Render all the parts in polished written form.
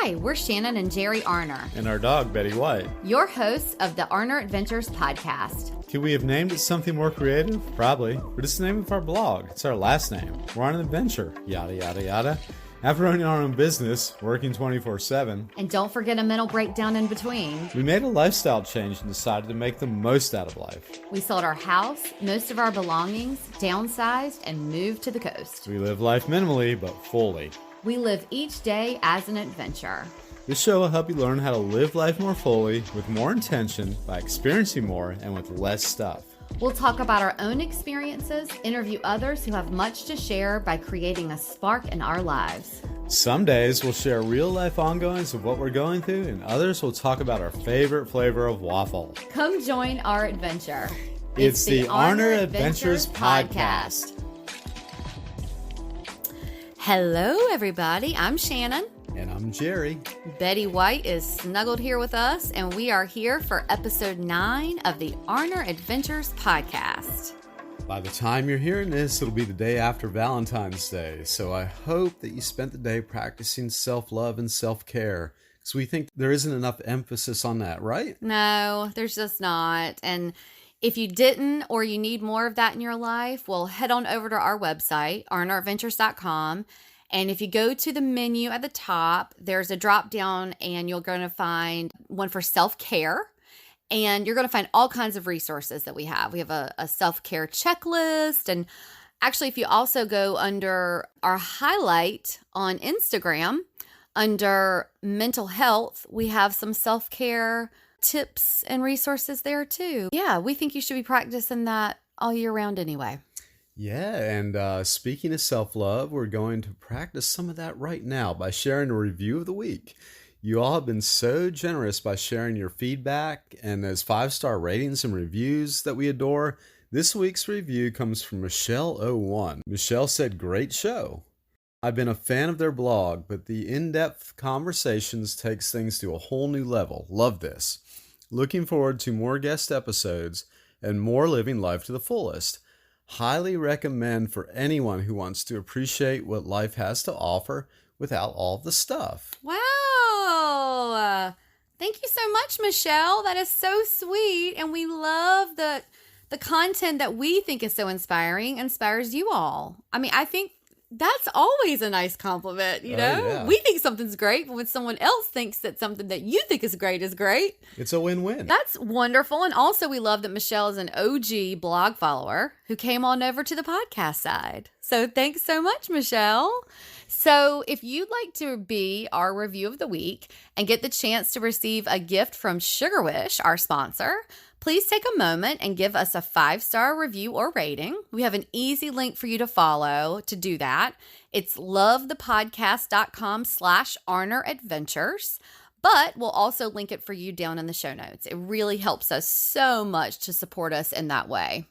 Hi, we're Shannon and Jerry Arner. And our dog, Betty White. Your hosts of the Arner Adventures Podcast. Could we have named it something more creative? Probably. But it's the name of our blog. It's our last name. We're on an adventure. Yada, yada, yada. After running our own business, working 24/7. And don't forget a mental breakdown in between. We made a lifestyle change and decided to make the most out of life. We sold our house, most of our belongings, downsized, and moved to the coast. We live life minimally, but fully. We live each day as an adventure. This show will help you learn how to live life more fully, with more intention, by experiencing more, and with less stuff. We'll talk about our own experiences, interview others who have much to share by creating a spark in our lives. Some days we'll share real-life ongoings of what we're going through, and others will talk about our favorite flavor of waffle. Come join our adventure. It's the Arner Adventures Podcast. Hello, everybody. I'm Shannon. And I'm Jerry. Betty White is snuggled here with us, and we are here for episode 9 of the Arner Adventures Podcast. By the time you're hearing this, it'll be the day after Valentine's Day, so I hope that you spent the day practicing self-love and self-care, because we think there isn't enough emphasis on that, right? No, there's just not. And if you didn't, or you need more of that in your life, well, head on over to our website, arneradventures.com. And if you go to the menu at the top, there's a drop down and you're going to find one for self-care. And you're going to find all kinds of resources that we have. We have a self-care checklist. And actually, if you also go under our highlight on Instagram, under mental health, we have some self-care tips and resources there too. Yeah, we think you should be practicing that all year round anyway. Yeah, and speaking of self-love, we're going to practice some of that right now by sharing a review of the week. You all have been so generous by sharing your feedback and those 5-star ratings and reviews that we adore. This week's review comes from Michelle01. Michelle said, "Great show. I've been a fan of their blog, but the in-depth conversations takes things to a whole new level. Love this. Looking forward to more guest episodes and more living life to the fullest. Highly recommend for anyone who wants to appreciate what life has to offer without all the stuff." Wow. Thank you so much, Michelle. That is so sweet. And we love the content that we think is so inspires you all. I mean, I think that's always a nice compliment, you know? Yeah. We think something's great, but when someone else thinks that something that you think is great, it's a win-win. That's wonderful. And also we love that Michelle is an OG blog follower who came on over to the podcast side. So thanks so much, Michelle. So if you'd like to be our review of the week and get the chance to receive a gift from Sugar Wish, our sponsor, please take a moment and give us a 5-star review or rating. We have an easy link for you to follow to do that. It's lovethepodcast.com/Arner Adventures, but we'll also link it for you down in the show notes. It really helps us so much to support us in that way.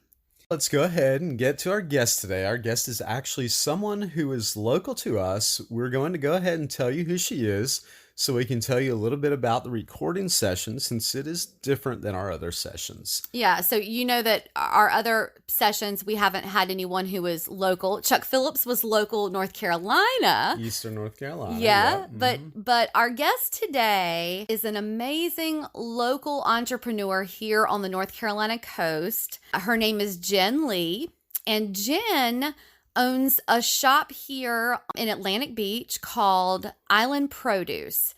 Let's go ahead and get to our guest today. Our guest is actually someone who is local to us. We're going to go ahead and tell you who she is, so we can tell you a little bit about the recording session, since it is different than our other sessions. Yeah, so you know that our other sessions, we haven't had anyone who was local. Chuck Phillips was local North Carolina. Eastern North Carolina. Yeah, but our guest today is an amazing local entrepreneur here on the North Carolina coast. Her name is Jen Lee, and Jen owns a shop here in Atlantic Beach called Island Produce.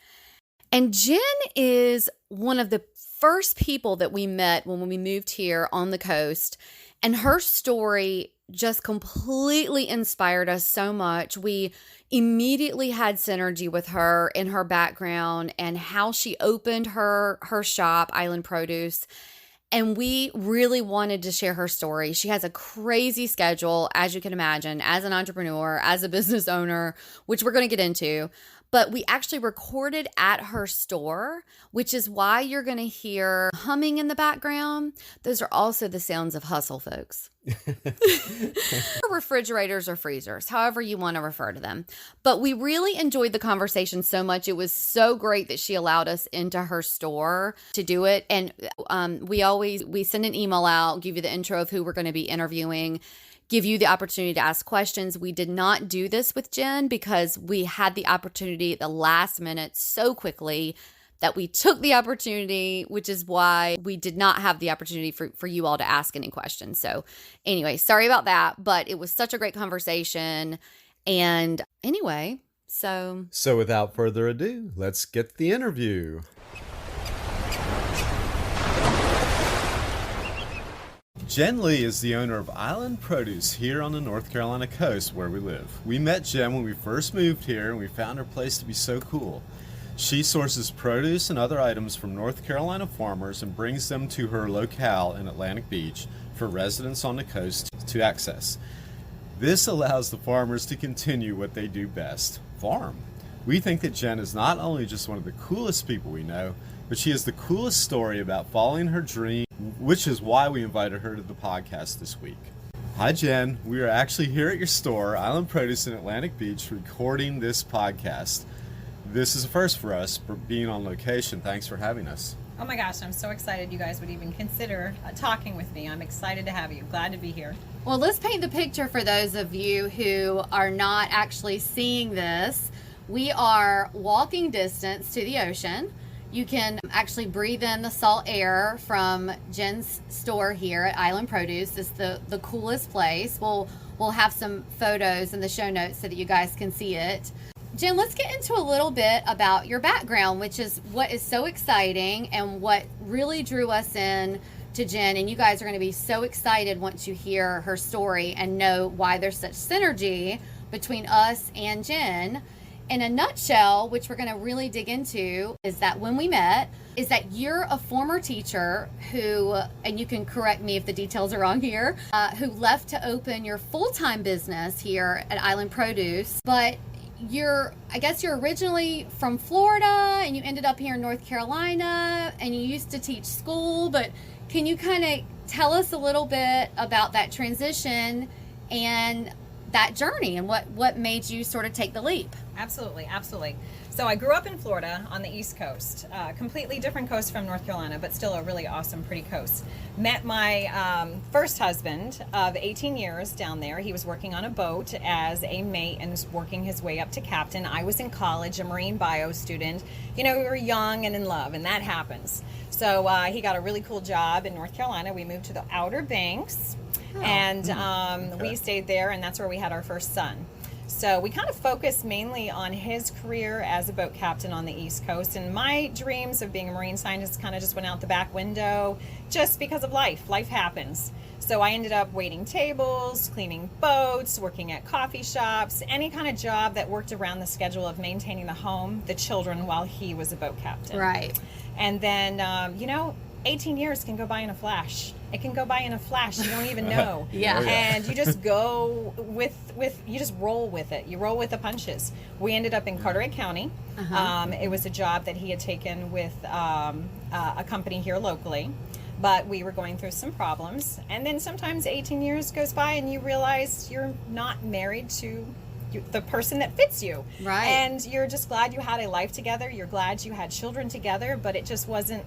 And Jen is one of the first people that we met when we moved here on the coast. And her story just completely inspired us so much. We immediately had synergy with her in her background and how she opened her shop, Island Produce. And we really wanted to share her story. She has a crazy schedule, as you can imagine, as an entrepreneur, as a business owner, which we're going to get into. But we actually recorded at her store, which is why you're going to hear humming in the background. Those are also the sounds of hustle, folks. Refrigerators or freezers, however you want to refer to them. But we really enjoyed the conversation so much. It was so great that she allowed us into her store to do it. And we send an email out, give you the intro of who we're going to be interviewing. give you the opportunity to ask questions. We did not do this with Jen because we had the opportunity at the last minute so quickly that we took the opportunity, which is why we did not have the opportunity for you all to ask any questions. So anyway, sorry about that, but it was such a great conversation. And anyway, so without further ado, let's get the interview. Jen Lee is the owner of Island Produce here on the North Carolina coast where we live. We met Jen when we first moved here and we found her place to be so cool. She sources produce and other items from North Carolina farmers and brings them to her locale in Atlantic Beach for residents on the coast to access. This allows the farmers to continue what they do best, farm. We think that Jen is not only just one of the coolest people we know, but she has the coolest story about following her dream, which is why we invited her to the podcast this week. Hi Jen, we are actually here at your store, Island Produce in Atlantic Beach, recording this podcast. This is a first for us for being on location. Thanks for having us. Oh my gosh, I'm so excited you guys would even consider talking with me. I'm excited to have you. Glad to be here. well, let's paint the picture for those of you who are not actually seeing this. We are walking distance to the ocean. You can actually breathe in the salt air from Jen's store here at Island Produce. It's the coolest place. We'll have some photos in the show notes so that you guys can see it. Jen, let's get into a little bit about your background, which is what is so exciting and what really drew us in to Jen. And you guys are going to be so excited once you hear her story and know why there's such synergy between us and Jen. In a nutshell, which we're going to really dig into, is that when we met, is that you're a former teacher who, and you can correct me if the details are wrong here, who left to open your full-time business here at Island Produce, but I guess you're originally from Florida and you ended up here in North Carolina and you used to teach school, but can you kind of tell us a little bit about that transition and that journey and what made you sort of take the leap? Absolutely. So I grew up in Florida on the East Coast, completely different coast from North Carolina, but still a really awesome, pretty coast. Met my first husband of 18 years down there. He was working on a boat as a mate and was working his way up to captain. I was in college, a marine bio student. You know, we were young and in love, and that happens. So he got a really cool job in North Carolina. We moved to the Outer Banks, and we stayed there, and that's where we had our first son. So we kind of focused mainly on his career as a boat captain on the East Coast, and my dreams of being a marine scientist kind of just went out the back window just because of life. Life happens. So I ended up waiting tables, cleaning boats, working at coffee shops, any kind of job that worked around the schedule of maintaining the home, the children, while he was a boat captain. Right. And then, 18 years can go by in a flash. It can go by in a flash. You don't even know. Yeah. And you just go you just roll with it. You roll with the punches. We ended up in Carteret County. It was a job that he had taken with a company here locally. But we were going through some problems. And then sometimes 18 years goes by and you realize you're not married to the person that fits you. Right. And you're just glad you had a life together. You're glad you had children together, but it just wasn't.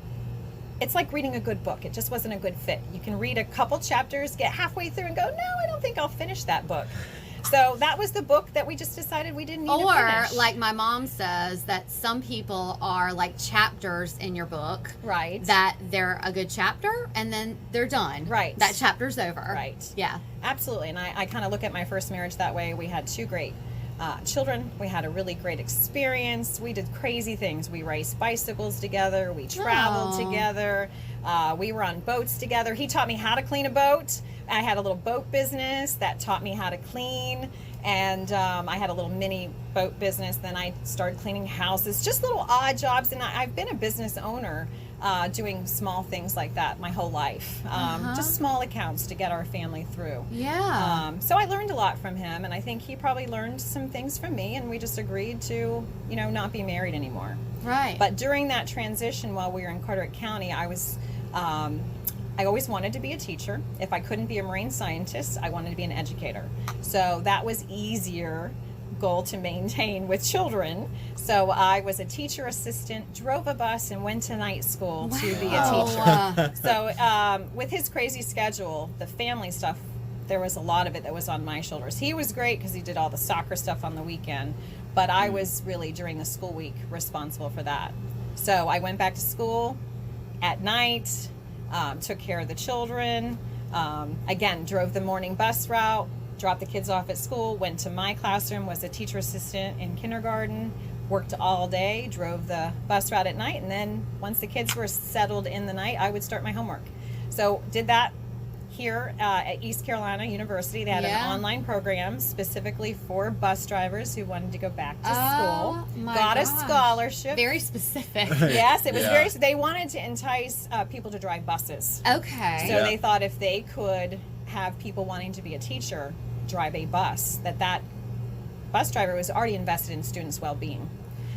It's like reading a good book. It just wasn't a good fit. You can read a couple chapters, get halfway through and go, no, I don't think I'll finish that book. So that was the book that we just decided we didn't need to finish. Or like my mom says, that some people are like chapters in your book. Right. That they're a good chapter and then they're done. Right. That chapter's over. Right. Yeah. Absolutely. And I kind of look at my first marriage that way. We had two great children. We had a really great experience. We did crazy things. We raced bicycles together. We traveled together. We were on boats together. He taught me how to clean a boat. I had a little boat business that taught me how to clean. And I had a little mini boat business. Then I started cleaning houses, just little odd jobs. And I've been a business owner doing small things like that my whole life. Just small accounts to get our family through. Yeah. So I learned a lot from him, and I think he probably learned some things from me, and we just agreed to, not be married anymore. Right. But during that transition while we were in Carteret County, I always wanted to be a teacher. If I couldn't be a marine scientist, I wanted to be an educator. So that was easier goal to maintain with children. So I was a teacher assistant, drove a bus, and went to night school to be a teacher. So with his crazy schedule, the family stuff there was a lot of it that was on my shoulders. He was great because he did all the soccer stuff on the weekend, but I was really, during the school week, responsible for that. So I went back to school at night, took care of the children, again, drove the morning bus route, dropped the kids off at school, went to my classroom, was a teacher assistant in kindergarten, worked all day, drove the bus route at night, and then once the kids were settled in the night, I would start my homework. So did that here at East Carolina University. They had an online program specifically for bus drivers who wanted to go back to school. Got a scholarship. Very specific. Yes, it was very. They wanted to entice people to drive buses. Okay. So they thought if they could have people wanting to be a teacher drive a bus, that bus driver was already invested in students' well-being.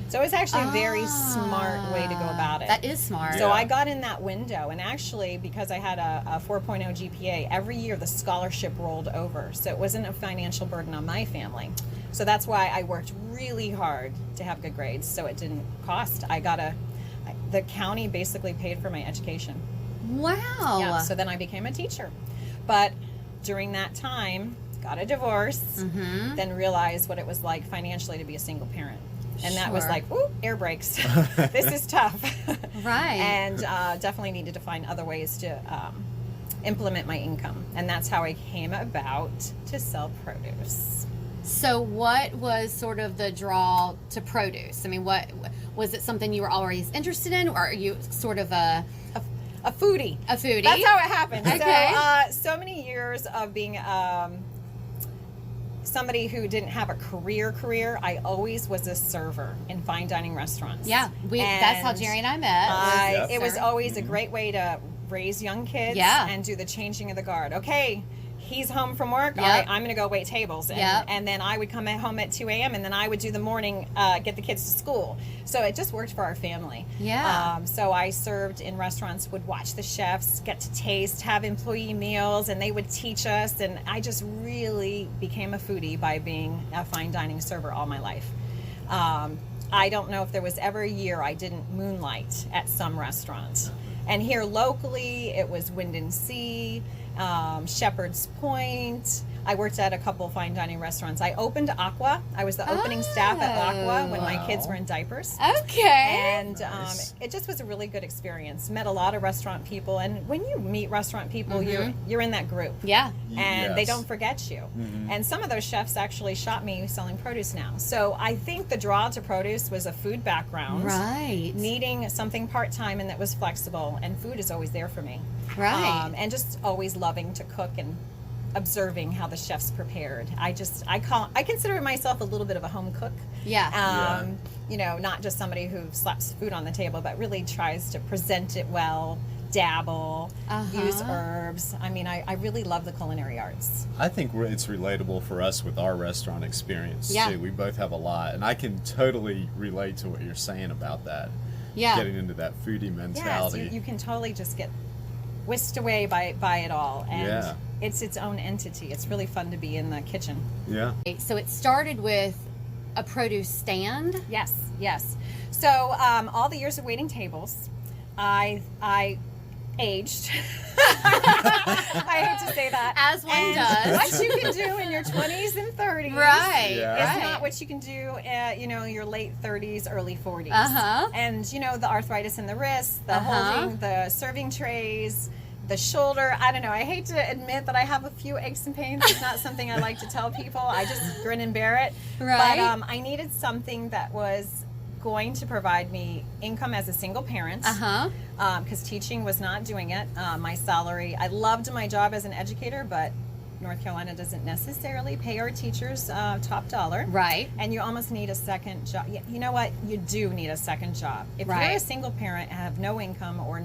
So it's actually a very smart way to go about it. That is smart. So I got in that window, and actually, because I had a 4.0 GPA, every year the scholarship rolled over. So it wasn't a financial burden on my family. So that's why I worked really hard to have good grades, so it didn't cost. The county basically paid for my education. Wow. Yeah, so then I became a teacher. But during that time, got a divorce, then realized what it was like financially to be a single parent. And that was like, ooh, air brakes. This is tough. Right. And definitely needed to find other ways to implement my income. And that's how I came about to sell produce. So what was sort of the draw to produce? I mean, what was it, something you were always interested in, or are you sort of a foodie? A foodie. That's how it happened. Okay. So many years of being somebody who didn't have a career, I always was a server in fine dining restaurants. Yeah, that's how Jerry and I met. It was always a great way to raise young kids and do the changing of the guard. Okay, he's home from work. All right, I'm going to go wait tables. And then I would come home at 2 a.m. and then I would do the morning, get the kids to school. So it just worked for our family. Yeah. So I served in restaurants, would watch the chefs, get to taste, have employee meals, and they would teach us. And I just really became a foodie by being a fine dining server all my life. I don't know if there was ever a year I didn't moonlight at some restaurant. And here locally, it was Wind and Sea, Shepherd's Point. I worked at a couple fine dining restaurants. I opened Aqua. I was the opening staff at Aqua when my kids were in diapers. Okay. And it just was a really good experience. Met a lot of restaurant people, and when you meet restaurant people, you're in that group. Yeah. And they don't forget you. And some of those chefs actually shop me selling produce now. So I think the draw to produce was a food background. Right. Needing something part-time and that was flexible, and food is always there for me. Right. And just always loving to cook and observing how the chefs prepared. I consider myself a little bit of a home cook. Yeah. You know, not just somebody who slaps food on the table, but really tries to present it well, dabble, use herbs. I mean, I really love the culinary arts. I think it's relatable for us with our restaurant experience too. We both have a lot, and I can totally relate to what you're saying about that. Yeah. Getting into that foodie mentality. Yes, you can totally just get whisked away by it all, and it's its own entity. It's really fun to be in the kitchen. Yeah. So it started with a produce stand. Yes. So all the years of waiting tables, I aged. I hate to say that. As one does. What you can do in your 20s and 30s is not what you can do at, your late 30s, early 40s. And, the arthritis in the wrist, the holding, the serving trays, the shoulder. I don't know. I hate to admit that I have a few aches and pains. It's not something I like to tell people. I just grin and bear it. Right. But I needed something that was going to provide me income as a single parent, because teaching was not doing it. My salary, I loved my job as an educator, but North Carolina doesn't necessarily pay our teachers top dollar. Right. And you almost need a second job. You know what? You do need a second job. If you're a single parent and have no income or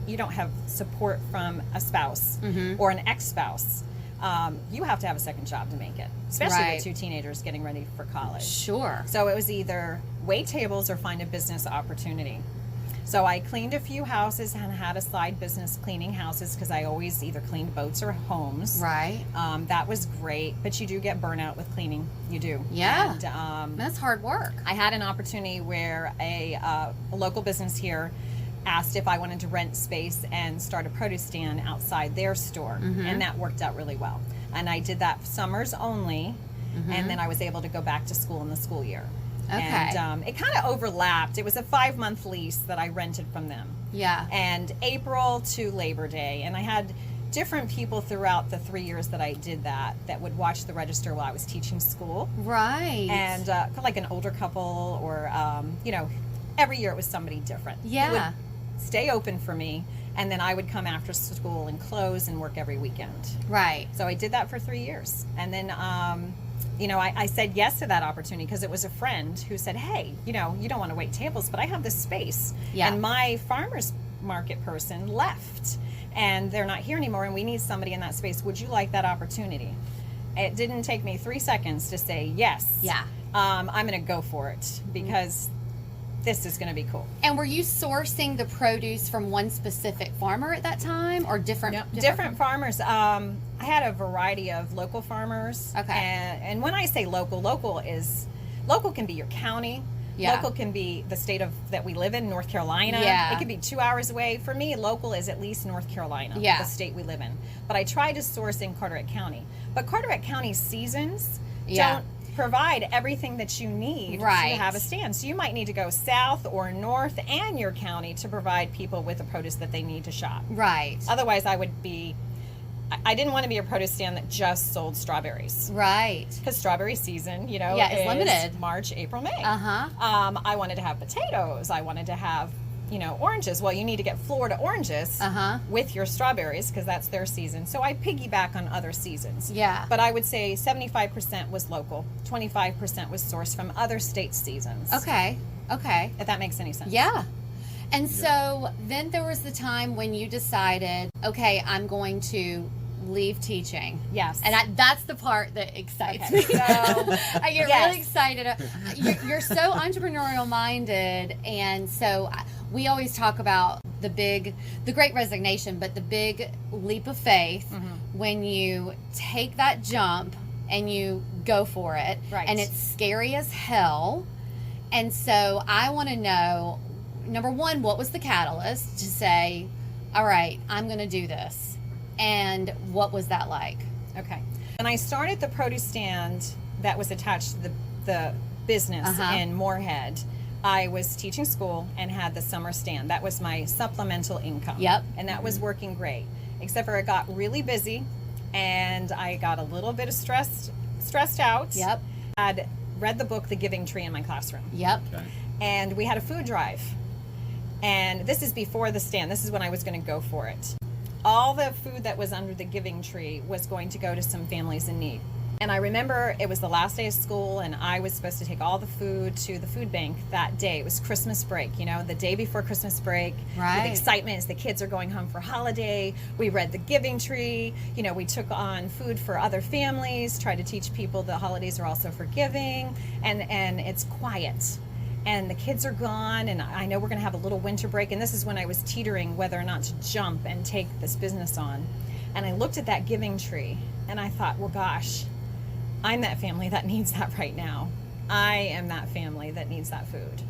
you don't have support from a spouse or an ex-spouse, you have to have a second job to make it, especially with two teenagers getting ready for college. Sure. So it was either wait tables or find a business opportunity. So I cleaned a few houses and had a side business cleaning houses because I always either cleaned boats or homes. Right. That was great, but you do get burnout with cleaning. You do. Yeah. And, that's hard work. I had an opportunity where a local business here asked if I wanted to rent space and start a produce stand outside their store, and that worked out really well. and I did that summers only, and then I was able to go back to school in the school year. Okay. And it kind of overlapped. It was a 5-month lease that I rented from them. Yeah. And April to Labor Day. And I had different people throughout the 3 years that I did that would watch the register while I was teaching school. Right. And like an older couple or, every year it was somebody different. Yeah. It would stay open for me. And then I would come after school and close and work every weekend. Right. So I did that for 3 years. And then, I said yes to that opportunity because it was a friend who said, hey, you don't want to wait tables, but I have this space. Yeah. And my farmer's market person left and they're not here anymore and we need somebody in that space. Would you like that opportunity? It didn't take me 3 seconds to say yes. Yeah. I'm going to go for it because this is going to be cool. And were you sourcing the produce from one specific farmer at that time or different? No, different farmers. I had a variety of local farmers. Okay. And when I say local can be your county. Yeah. Local can be the state that we live in, North Carolina. Yeah. It could be 2 hours away. For me, local is at least North Carolina, yeah. the state we live in. But I try to source in Carteret County. But Carteret County seasons don't provide everything that you need to have a stand. So you might need to go south or north and your county to provide people with the produce that they need to shop. Right. Otherwise, I didn't want to be a produce stand that just sold strawberries. Right. Because strawberry season, is limited. March, April, May. Uh-huh. I wanted to have potatoes. I wanted to have, oranges. Well, you need to get Florida oranges with your strawberries because that's their season. So I piggyback on other seasons. Yeah. But I would say 75% was local. 25% was sourced from other states' seasons. Okay. If that makes any sense. Yeah. And so then there was the time when you decided, okay, I'm going to leave teaching. Yes. And that's the part that excites me. So, I get really excited. You're so entrepreneurial minded. And so we always talk about the great resignation, but the big leap of faith when you take that jump and you go for it. Right. And it's scary as hell. And so I want to know, number one, what was the catalyst to say, all right, I'm going to do this? And what was that like? Okay. When I started the produce stand that was attached to the business in Moorhead, I was teaching school and had the summer stand. That was my supplemental income. Yep. And that was working great, except for it got really busy and I got a little bit of stressed out. Yep. I'd read the book, The Giving Tree, in my classroom. Yep. Okay. And we had a food drive. And this is before the stand. This is when I was going to go for it. All the food that was under the Giving Tree was going to go to some families in need. And I remember it was the last day of school and I was supposed to take all the food to the food bank that day. It was Christmas break, the day before Christmas break. Right. With excitement as the kids are going home for holiday. We read the Giving Tree. We took on food for other families, tried to teach people the holidays are also for giving. And it's quiet. And the kids are gone, and I know we're going to have a little winter break. And this is when I was teetering whether or not to jump and take this business on. And I looked at that Giving Tree, and I thought, well, gosh, I'm that family that needs that right now. I am that family that needs that food.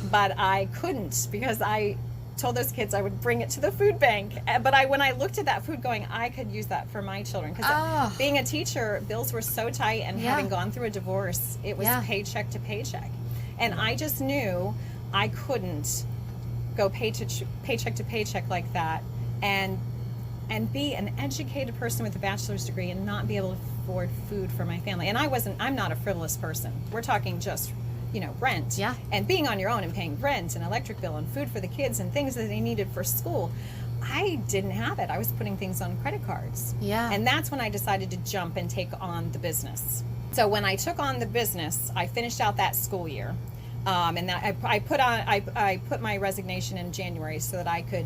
But I couldn't because I told those kids I would bring it to the food bank. But when I looked at that food going, I could use that for my children. Because being a teacher, bills were so tight, and having gone through a divorce, it was paycheck to paycheck. And I just knew I couldn't go paycheck to paycheck like that and be an educated person with a bachelor's degree and not be able to afford food for my family. And I'm not a frivolous person. We're talking just, rent. Yeah. And being on your own and paying rent and electric bill and food for the kids and things that they needed for school. I didn't have it. I was putting things on credit cards. Yeah. And that's when I decided to jump and take on the business. So when I took on the business, I finished out that school year, and that I put my resignation in January so that I could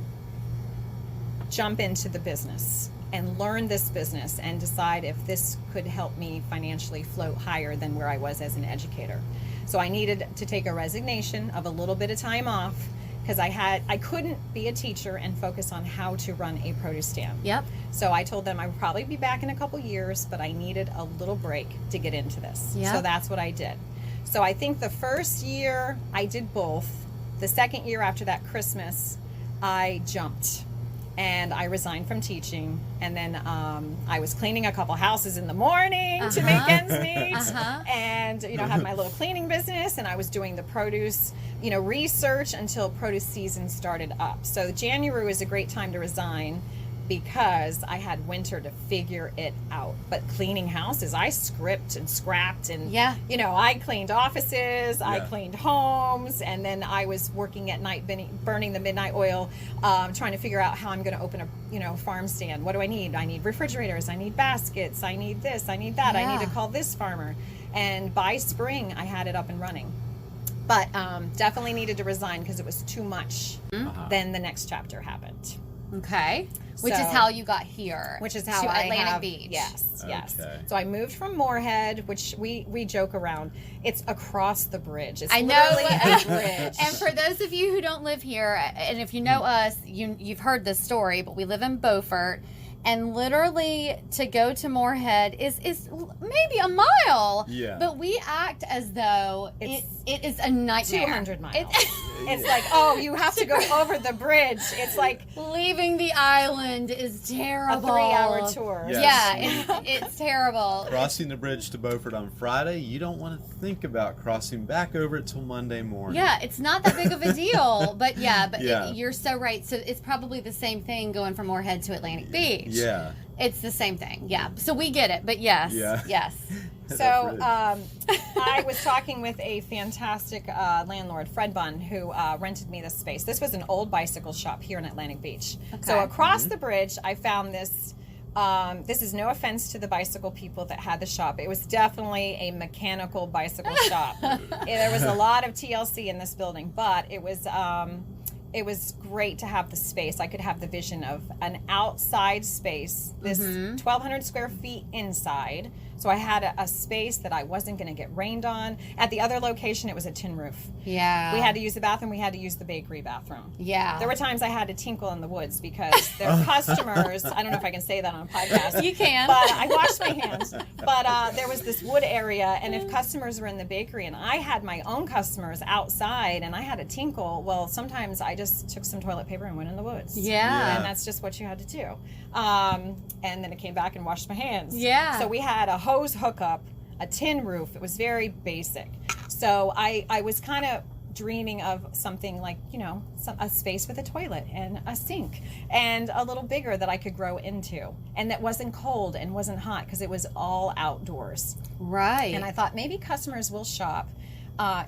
jump into the business and learn this business and decide if this could help me financially float higher than where I was as an educator. So I needed to take a resignation of a little bit of time off because I couldn't be a teacher and focus on how to run a produce stand. Yep. So I told them I would probably be back in a couple years, but I needed a little break to get into this. Yep. So that's what I did. So I think the first year I did both. The second year after that Christmas, I jumped. and I resigned from teaching. And then I was cleaning a couple houses in the morning to make ends meet, and had my little cleaning business, and I was doing the produce research until produce season started up. So January was a great time to resign because I had winter to figure it out. But cleaning houses, I script and scrapped, and I cleaned offices, I cleaned homes, and then I was working at night burning the midnight oil, trying to figure out how I'm going to open a farm stand. What do I need? I need refrigerators, I need baskets, I need this, I need that, I need to call this farmer. And by spring, I had it up and running. But definitely needed to resign because it was too much. Then the next chapter happened. Okay. Which is how you got here. Which is how to I Atlantic Beach. Yes, yes. Okay. So I moved from Moorhead, which we joke around. It's across the bridge. It's I know. literally a bridge. And for those of you who don't live here, and if you know us, you've heard this story, but we live in Beaufort. And literally to go to Moorhead is maybe a mile. Yeah. But we act as though it is a nightmare. 200 miles. It's like, you have to go over the bridge. It's like leaving the island is terrible. A 3-hour tour. Yes. Yeah, it's terrible. Crossing the bridge to Beaufort on Friday, you don't want to think about crossing back over it till Monday morning. Yeah, it's not that big of a deal. But you're so right. So it's probably the same thing going from Moorhead to Atlantic Beach. Yeah. It's the same thing. Yeah. So we get it. But yes. Yeah. Yes. So I was talking with a fantastic landlord, Fred Bunn, who rented me this space. This was an old bicycle shop here in Atlantic Beach. Okay. So across the bridge, I found this. This is no offense to the bicycle people that had the shop. It was definitely a mechanical bicycle shop. There was a lot of TLC in this building, but it was great to have the space. I could have the vision of an outside space, this 1,200 square feet inside. So I had a space that I wasn't going to get rained on. At the other location, it was a tin roof. Yeah. We had to use the bathroom. We had to use the bakery bathroom. Yeah. There were times I had to tinkle in the woods because their customers, I don't know if I can say that on a podcast. You can. But I washed my hands. But there was this wood area, and if customers were in the bakery, and I had my own customers outside, and I had to tinkle, well, sometimes I just took some toilet paper and went in the woods. Yeah. And that's just what you had to do. And then I came back and washed my hands. Yeah. So we had a hose hookup, a tin roof. It was very basic. So I was kind of dreaming of something like, a space with a toilet and a sink and a little bigger that I could grow into, and that wasn't cold and wasn't hot because it was all outdoors. Right. And I thought maybe customers will shop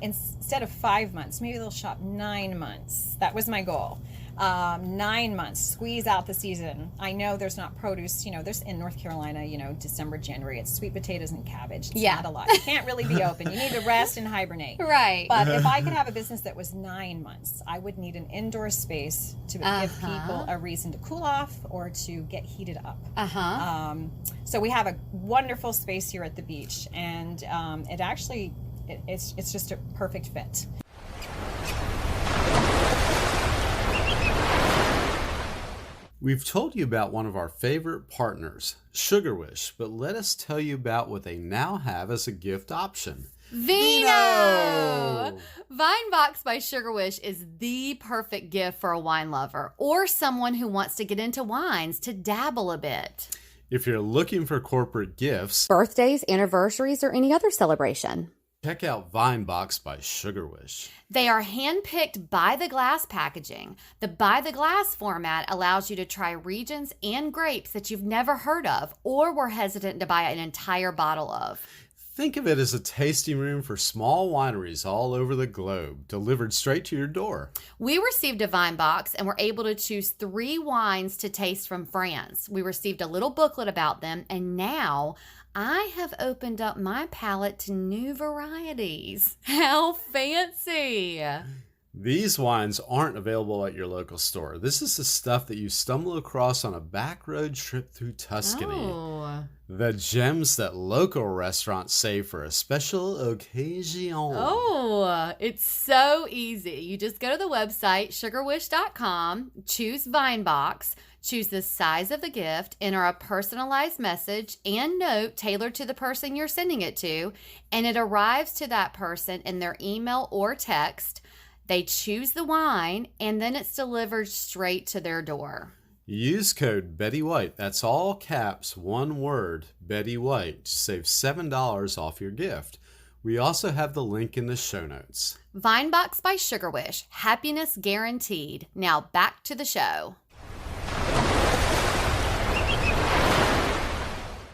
instead of 5 months, maybe they'll shop 9 months. That was my goal. 9 months, squeeze out the season. I know there's not produce, there's in North Carolina, December, January, it's sweet potatoes and cabbage. It's not a lot. You can't really be open. You need to rest and hibernate. Right. But if I could have a business that was 9 months, I would need an indoor space to give people a reason to cool off or to get heated up. So we have a wonderful space here at the beach, and it actually, it's just a perfect fit. We've told you about one of our favorite partners, Sugar Wish, but let us tell you about what they now have as a gift option. Vino! Vine Box by Sugar Wish is the perfect gift for a wine lover or someone who wants to get into wines to dabble a bit. If you're looking for corporate gifts, birthdays, anniversaries, or any other celebration, check out Vine Box by Sugar Wish. They are hand-picked by the glass packaging. The by the glass format allows you to try regions and grapes that you've never heard of or were hesitant to buy an entire bottle of. Think of it as a tasting room for small wineries all over the globe, delivered straight to your door. We received a Vine Box and were able to choose 3 wines to taste from France. We received a little booklet about them, and now I have opened up my palate to new varieties. How fancy! These wines aren't available at your local store. This is the stuff that you stumble across on a back road trip through Tuscany. Oh. The gems that local restaurants save for a special occasion. Oh, it's so easy. You just go to the website, sugarwish.com, choose Vine Box, choose the size of the gift, enter a personalized message and note tailored to the person you're sending it to, and it arrives to that person in their email or text. They choose the wine, and then it's delivered straight to their door. Use code Betty White. That's all caps, one word, Betty White, to save $7 off your gift. We also have the link in the show notes. Vinebox by Sugar Wish. Happiness guaranteed. Now back to the show.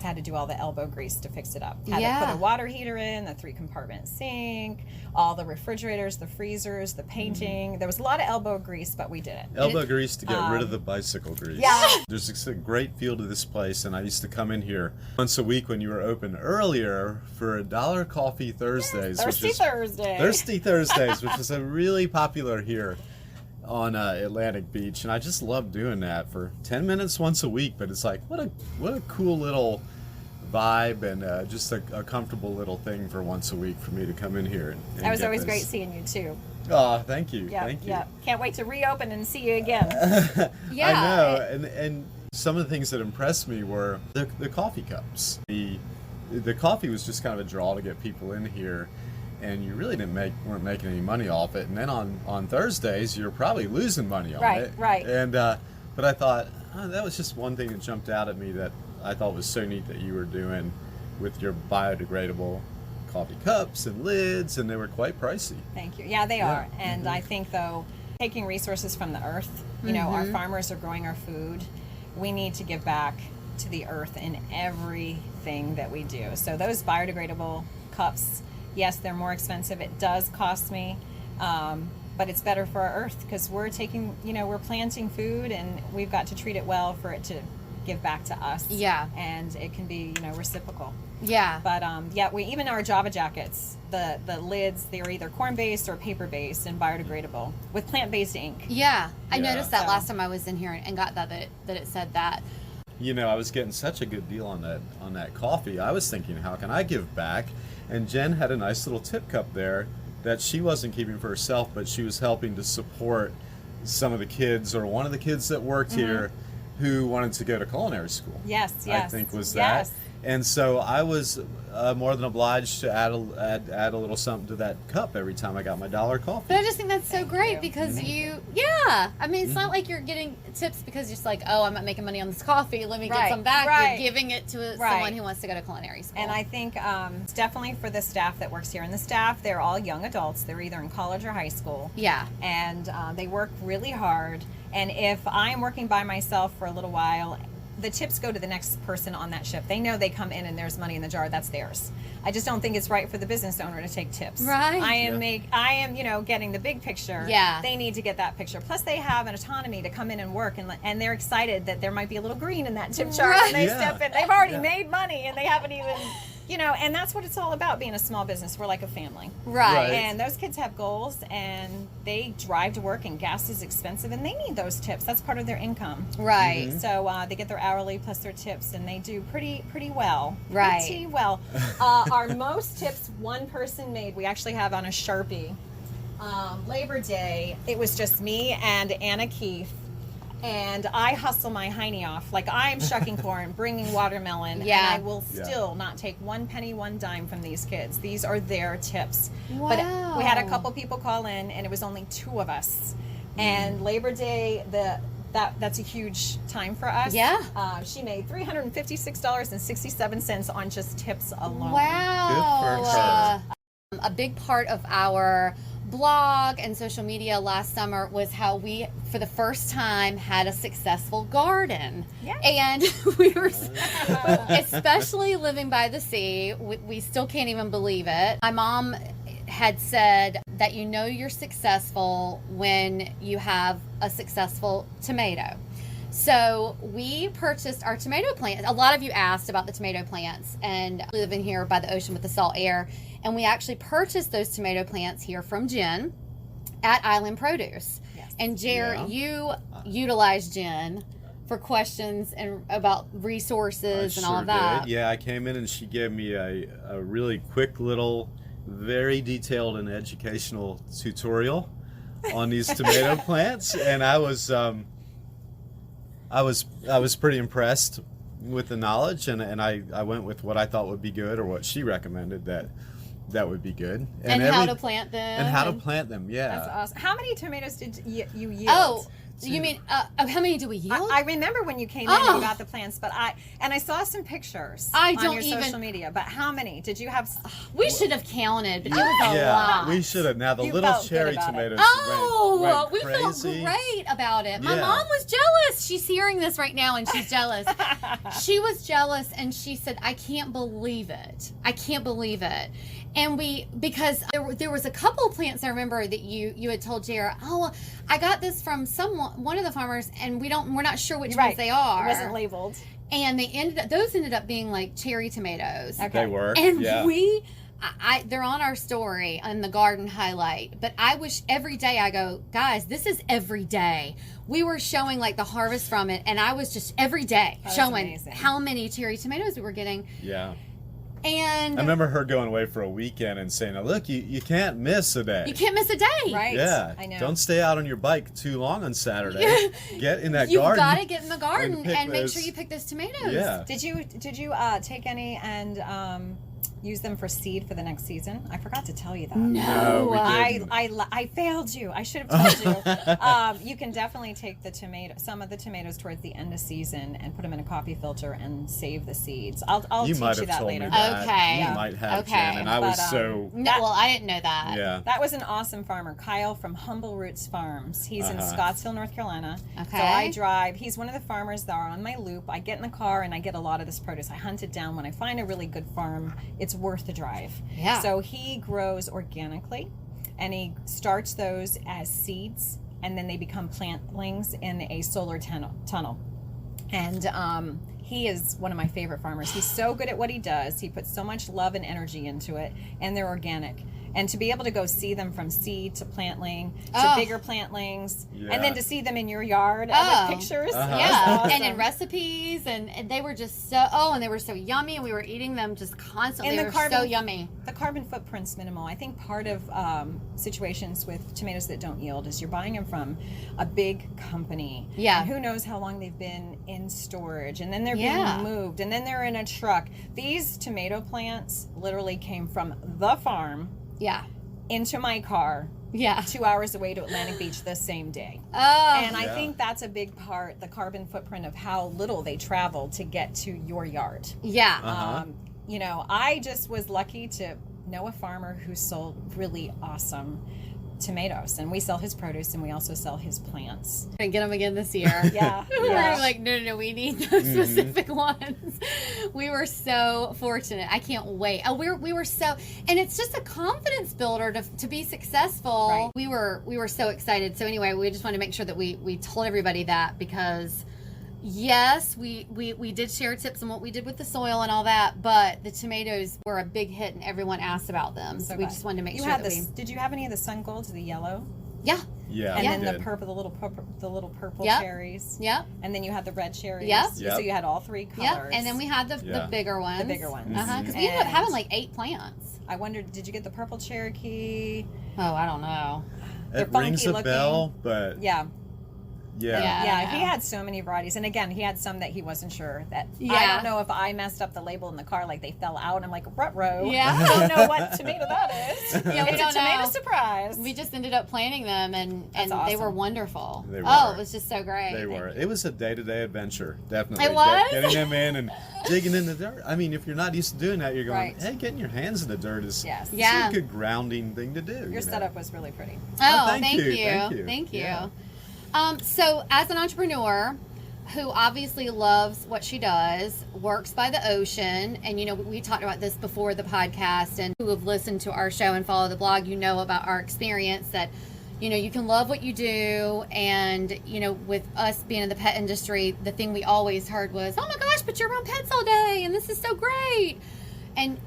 Had to do all the elbow grease to fix it up. Had to put a water heater in, the 3-compartment sink, all the refrigerators, the freezers, the painting. There was a lot of elbow grease, but we did it. Elbow grease to get rid of the bicycle grease. Yeah. There's a great feel to this place, and I used to come in here once a week when you were open earlier for $1 Coffee Thursdays. Thirsty Thursdays, which is a really popular here on Atlantic Beach, and I just love doing that for 10 minutes once a week. But it's like, what a cool little vibe, and just a comfortable little thing for once a week for me to come in here. And That was always great seeing you too. Oh, thank you. Yeah, Thank you. yeah. Can't wait to reopen and see you again. Yeah. I know, and some of the things that impressed me were the coffee cups. The coffee was just kind of a draw to get people in here, and you really weren't making any money off it. And then on Thursdays, you're probably losing money on it. Right. And but I thought that was just one thing that jumped out at me that I thought was so neat that you were doing with your biodegradable coffee cups and lids, and they were quite pricey. Thank you. Yeah, they are. And I think, though, taking resources from the earth, you know, our farmers are growing our food. We need to give back to the earth in everything that we do. So those biodegradable cups, yes, they're more expensive. It does cost me, but it's better for our earth because we're planting food, and we've got to treat it well for it to give back to us. Yeah. And it can be, reciprocal. Yeah. But we even our Java jackets, the lids, they're either corn-based or paper-based and biodegradable with plant-based ink. Yeah. I Yeah. noticed that last time I was in here and got that it said that. I was getting such a good deal on that coffee. I was thinking, how can I give back? And Jen had a nice little tip cup there that she wasn't keeping for herself, but she was helping to support some of the kids, or one of the kids that worked here, who wanted to go to culinary school. Yes. I think was that. Yes. And so I was more than obliged to add a little something to that cup every time I got my $1 coffee. But I just think that's so great you. because I mean, it's not like you're getting tips because you're just like, oh, I'm not making money on this coffee. Let me get some back. Right. You're giving it to someone who wants to go to culinary school. And I think it's definitely for the staff that works here. And the staff, they're all young adults. They're either in college or high school. Yeah. And they work really hard. And if I'm working by myself for a little while, the tips go to the next person on that ship. They know they come in and there's money in the jar. That's theirs. I just don't think it's right for the business owner to take tips. Right. I am getting the big picture. Yeah. They need to get that picture. Plus, they have an autonomy to come in and work, and they're excited that there might be a little green in that tip jar when they step in. They've already made money, and they haven't even. And that's what it's all about, being a small business. We're like a family. Right. And those kids have goals, and they drive to work, and gas is expensive, and they need those tips. That's part of their income. Right. So they get their hourly plus their tips, and they do pretty well. Right. Pretty well. Our most tips one person made, we actually have on a Sharpie. Labor Day, it was just me and Anna Keith. And I hustle my hiney off. Like, I'm shucking corn, bringing watermelon, and I will still not take 1 penny, 1 dime from these kids. These are their tips. Wow. But we had a couple people call in, and it was only 2 of us. And Labor Day, that's a huge time for us. Yeah. She made $356.67 on just tips alone. Wow. Good for her. A big part of our blog and social media last summer was how we, for the first time, had a successful garden. Yeah. And we were, especially living by the sea, we still can't even believe it. My mom had said that you're successful when you have a successful tomato. So we purchased our tomato plants. A lot of you asked about the tomato plants, and living here by the ocean with the salt air. And we actually purchased those tomato plants here from Jen at Island Produce. Yes. And Jer, you utilized Jen for questions and about resources and all of that. Did. Yeah, I came in and she gave me a really quick little, very detailed and educational tutorial on these tomato plants, and I was pretty impressed with the knowledge, and I went with what I thought would be good, or what she recommended that would be good, and how to plant them. And how to plant them, yeah. That's awesome. How many tomatoes did you yield? Oh, You mean, how many do we yield? I remember when you came in and you got the plants, but I saw some pictures on your social media. But how many did you have? We should have counted, but it was a lot. We should have. Now the You little felt good cherry about it. tomatoes. Oh, went we felt crazy. great about it. My Yeah. mom was jealous. She's hearing this right now, and she's jealous. She was jealous, and she said, "I can't believe it. I can't believe it." And because there was a couple of plants I remember that you had told Jara, "Oh, I got this from one of the farmers, and we're not sure which ones they are." It wasn't labeled. And those ended up being like cherry tomatoes. Okay. They were. And yeah. they're on our story on the garden highlight. But I wish every day I go, guys, this is every day. We were showing like the harvest from it, and I was just every day showing amazing. how many cherry tomatoes we were getting. Yeah. And I remember her going away for a weekend and saying, "Now look, you can't miss a day. you can't miss a day. Right. Yeah. I know. Don't stay out on your bike too long on Saturday. Get in that You've garden. got to get in the garden pick and make those- sure you pick those tomatoes. Yeah. Did you take any and use them for seed for the next season? I forgot to tell you that. No, we didn't. I failed you. I should have told you. You can definitely take some of the tomatoes towards the end of season and put them in a coffee filter and save the seeds. I'll You teach might you have that told later. me that. Okay. You Yeah. might have, Okay. Jen, and I was But, so. No, well, I didn't know that. Yeah. That was an awesome farmer, Kyle from Humble Roots Farms. He's in Scottsdale, North Carolina. Okay. So I drive. He's one of the farmers that are on my loop. I get in the car and I get a lot of this produce. I hunt it down. When I find a really good farm, it's worth the drive. Yeah. So he grows organically, and he starts those as seeds, and then they become plantlings in a solar tunnel. And he is one of my favorite farmers. He's so good at what he does. He puts so much love and energy into it, and they're organic. And to be able to go see them from seed to plantling to bigger plantlings, and then to see them in your yard with pictures. Yeah, Awesome. and in recipes, and they were just and they were so yummy, and we were eating them just constantly. And They were so yummy. The carbon footprint's minimal. I think part of situations with tomatoes that don't yield is you're buying them from a big company. Yeah. And who knows how long they've been in storage, and then they're Yeah. being moved, and then they're in a truck. These tomato plants literally came from the farm Yeah, into my car yeah. 2 hours away to Atlantic Beach the same day. Oh, And I think that's a big part, the carbon footprint of how little they travel to get to your yard. yeah. I just was lucky to know a farmer who sold really awesome tomatoes, and we sell his produce and we also sell his plants. And get them again this year. Yeah. We Yeah. were like, no, we need those specific ones. We were so fortunate. I can't wait. We were so, and it's just a confidence builder to be successful. Right. We were so excited. So anyway, we just wanted to make sure that we told everybody that, because yes, we did share tips on what we did with the soil and all that, but the tomatoes were a big hit and everyone asked about them. So we glad. just wanted to make You sure had that this. Did you have any of the sun golds, the yellow, yeah. Yeah. and we then did. the purple, the little purple Yep. cherries? Yep. And then you had the red cherries. Yep. Yep. So you had all three colors. Yep. And then we had the Yeah. bigger ones. The bigger ones. Because we ended up And having like 8 plants. I wondered, did you get the purple Cherokee? Oh, I don't know. They're It rings funky a bell, looking. but Yeah. yeah. Yeah. He had so many varieties, and again, he had some that he wasn't sure that. I Yeah. don't know if I messed up the label in the car, like they fell out, and I'm like, ruh-roh. Yeah. I don't know what tomato that is. Yeah, we It's don't a tomato know. surprise. We just ended up planting them, and That's they were awesome. wonderful. They Oh, were. it was just so great. They were. It was a day-to-day adventure, definitely. It was? Getting them in and digging in the dirt. I mean, if you're not used to doing that, you're going, Right. hey, getting your hands in the dirt is Yes. it's Yeah. a good grounding thing to do. Your you know? setup was really pretty. Oh, thank thank you, you. thank you. Thank you. Yeah. So, as an entrepreneur who obviously loves what she does, works by the ocean, and we talked about this before the podcast, and who have listened to our show and follow the blog, about our experience that you can love what you do, and with us being in the pet industry, the thing we always heard was, oh my gosh, but you're around pets all day and this is so great. And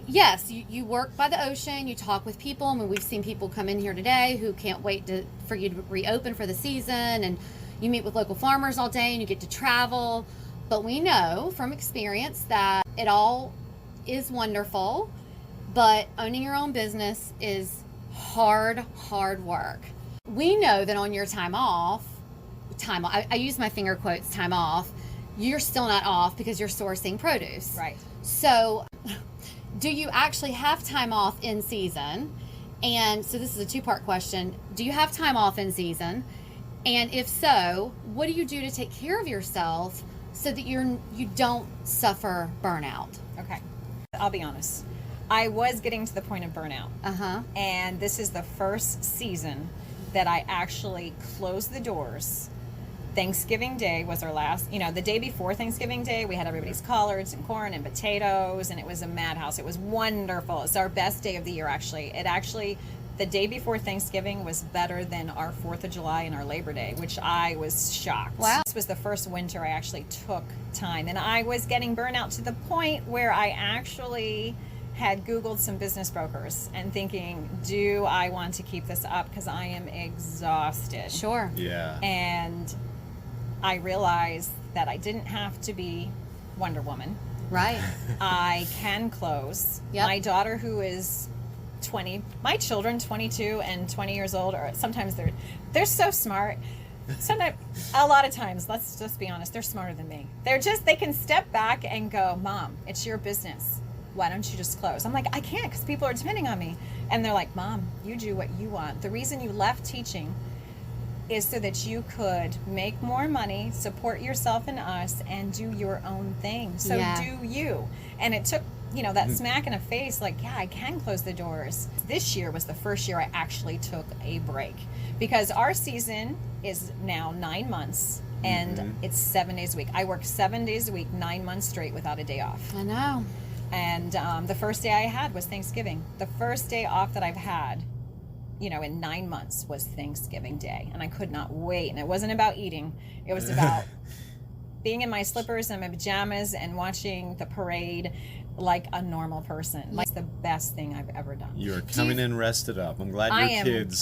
yes, you work by the ocean, you talk with people. I mean, we've seen people come in here today who can't wait for you to reopen for the season, and you meet with local farmers all day and you get to travel. But we know from experience that it all is wonderful, but owning your own business is hard work. We know that on your time off, I use my finger quotes, time off, you're still not off because you're sourcing produce. Right. So do you actually have time off in season? And so this is a 2-part question. Do you have time off in season? And if so, what do you do to take care of yourself so that you don't suffer burnout? Okay. I'll be honest. I was getting to the point of burnout. Uh-huh. And this is the first season that I actually closed the doors. Thanksgiving Day was our last, the day before Thanksgiving Day, we had everybody's collards and corn and potatoes, and it was a madhouse. It was wonderful. It's our best day of the year, actually. The day before Thanksgiving was better than our 4th of July and our Labor Day, which I was shocked. Wow. This was the first winter I actually took time, and I was getting burnout to the point where I actually had Googled some business brokers and thinking, do I want to keep this up? Because I am exhausted. Sure. Yeah. And I realized that I didn't have to be Wonder Woman. Right. I can close. Yep. My daughter, who is 20, my children, 22 and 20 years old, or sometimes they're so smart. Sometimes, a lot of times, let's just be honest, they're smarter than me. They can step back and go, Mom, it's your business. Why don't you just close? I'm like, I can't, because people are depending on me. And they're like, Mom, you do what you want. The reason you left teaching is so that you could make more money, support yourself and us, and do your own thing. So do you. And it took, that smack in the face, like, yeah, I can close the doors. This year was the first year I actually took a break, because our season is now 9 months, and it's 7 days a week. I work 7 days a week, 9 months straight without a day off. I know. And the first day I had was Thanksgiving. The first day off that I've had, in 9 months was Thanksgiving Day. And I could not wait. And it wasn't about eating. It was about being in my slippers and my pajamas and watching the parade like a normal person. It's the best thing I've ever done. You're coming in rested up. I'm glad your kids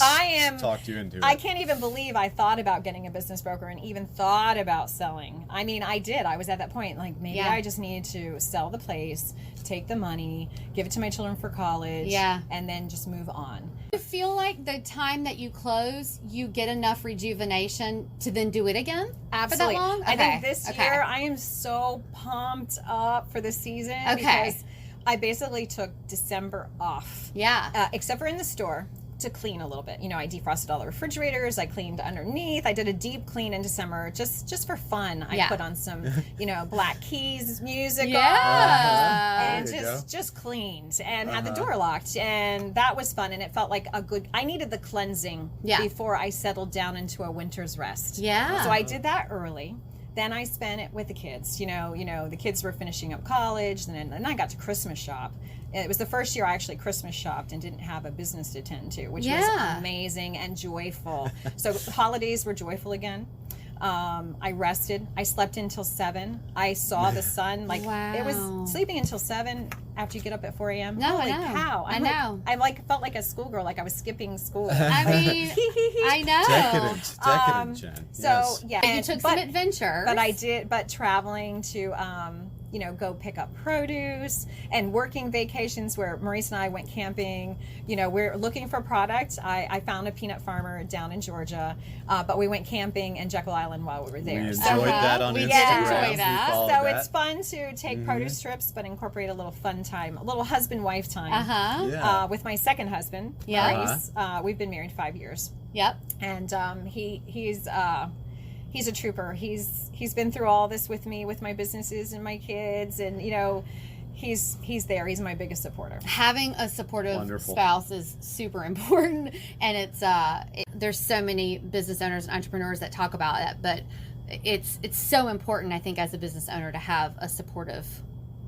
talked you into it. I can't even believe I thought about getting a business broker and even thought about selling. I mean, I did. I was at that point, like, maybe I just needed to sell the place, take the money, give it to my children for college, and then just move on. Do you feel like the time that you close, you get enough rejuvenation to then do it again? Absolutely. For that long? Okay. I think this year I am so pumped up for the season because I basically took December off. Yeah. Except for in the store to clean a little bit. I defrosted all the refrigerators. I cleaned underneath. I did a deep clean in December just for fun. I put on some, Black Keys music on and just cleaned and had the door locked, and that was fun, and it felt like I needed the cleansing before I settled down into a winter's rest. Yeah. So I did that early. Then I spent it with the kids. The kids were finishing up college, and then I got to Christmas shop. It was the first year I actually Christmas shopped and didn't have a business to tend to, which was amazing and joyful. So holidays were joyful again. I rested. I slept until 7. I saw the sun. It was sleeping until 7 after you get up at 4 a.m. No, Holy I know. cow. I know. I felt like a schoolgirl, like I was skipping school. I mean, I know. Decadent, Jen. So, And you took some adventures. But traveling to, go pick up produce and working vacations where Maurice and I went camping. We're looking for product. I found a peanut farmer down in Georgia, but we went camping in Jekyll Island while we were there. We enjoyed that on we Instagram. did enjoy that. So it's fun to take produce trips, but incorporate a little fun time, a little husband-wife time with my second husband, Maurice. We've been married 5 years. Yep. And he's a trooper. He's been through all this with me, with my businesses and my kids, and he's there. He's my biggest supporter. Having a supportive spouse is super important, and it's there's so many business owners and entrepreneurs that talk about that, but it's so important, I think, as a business owner to have a supportive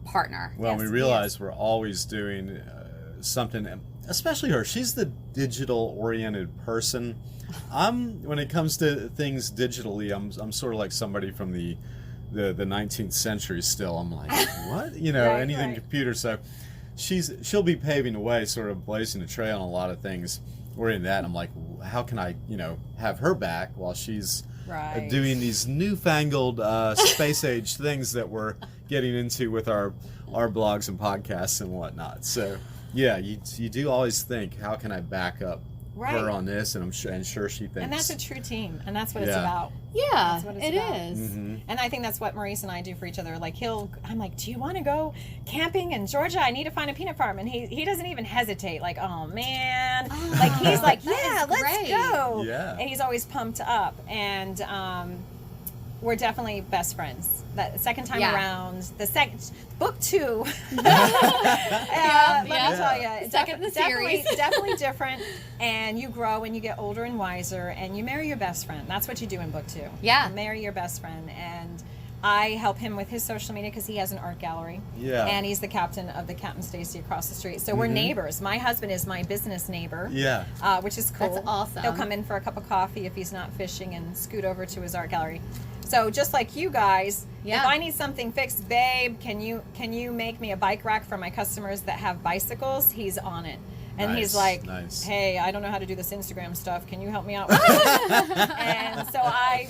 partner. Well, we realize we're always doing something, especially her. She's the digital-oriented person. When it comes to things digitally, I'm sort of like somebody from the 19th century still. I'm like, what? Anything computer. So she'll be paving the way, sort of blazing a trail on a lot of things. We're in that. And I'm like, how can I, have her back while she's doing these newfangled space age things that we're getting into with our blogs and podcasts and whatnot. So yeah, you do always think, how can I back up her on this, and I'm sure she thinks. And that's a true team, and that's what it's Yeah. about. Yeah, That's what it's it about. is. Mm-hmm. And I think that's what Maurice and I do for each other. Like I'm like, do you want to go camping in Georgia? I need to find a peanut farm. And he doesn't even hesitate. Like, oh man. Like he's like, yeah, let's great. go. Yeah. And he's always pumped up. And we're definitely best friends. That second time Yeah. around, book 2. Let me tell you, Second in the series. definitely different. And you grow and you get older and wiser, and you marry your best friend. That's what you do in book 2. Yeah. You marry your best friend, and I help him with his social media because he has an art gallery. Yeah. And he's the captain of the Captain Stacy across the street. So we're neighbors. My husband is my business neighbor. Yeah. Which is cool. That's awesome. He'll come in for a cup of coffee if he's not fishing and scoot over to his art gallery. So just like you guys, Yeah. if I need something fixed, babe, can you make me a bike rack for my customers that have bicycles? He's on it. And he's like, Nice. hey, I don't know how to do this Instagram stuff. Can you help me out with this? And so I